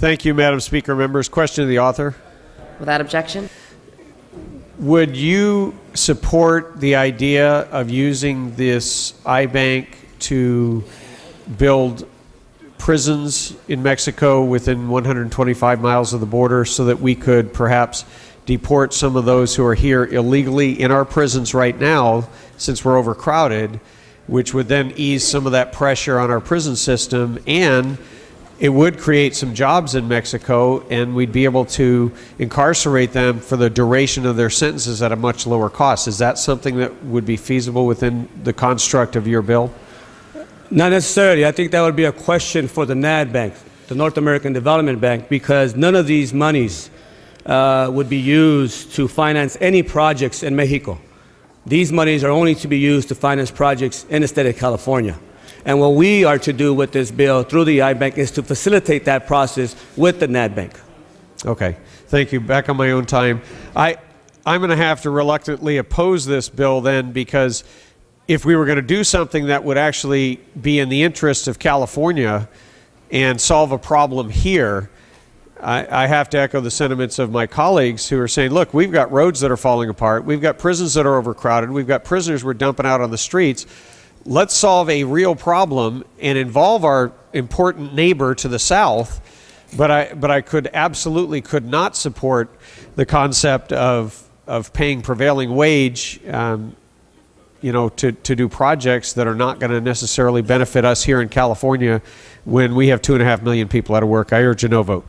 Thank you, Madam Speaker. Members, question to the author. Without objection. Would you support the idea of using this iBank to build prisons in Mexico within 125 miles of the border so that we could perhaps deport some of those who are here illegally in our prisons right now, since we're overcrowded, which would then ease some of that pressure on our prison system, and it would create some jobs in Mexico, and we'd be able to incarcerate them for the duration of their sentences at a much lower cost? Is that something that would be feasible within the construct of your bill? Not necessarily. I think that would be a question for the NAD Bank, the North American Development Bank, because none of these monies would be used to finance any projects in Mexico. These monies are only to be used to finance projects in the state of California. And what we are to do with this bill through the iBank is to facilitate that process with the NAD Bank. Okay, thank you. Back on my own time. I'm going to have to reluctantly oppose this bill then, because if we were going to do something that would actually be in the interest of California and solve a problem here, I have to echo the sentiments of my colleagues who are saying, look, we've got roads that are falling apart, we've got prisons that are overcrowded, we've got prisoners we're dumping out on the streets. Let's solve a real problem and involve our important neighbor to the south. But I absolutely could not support the concept of paying prevailing wage, you know, to do projects that are not going to necessarily benefit us here in California when we have 2.5 million people out of work. I urge a no vote.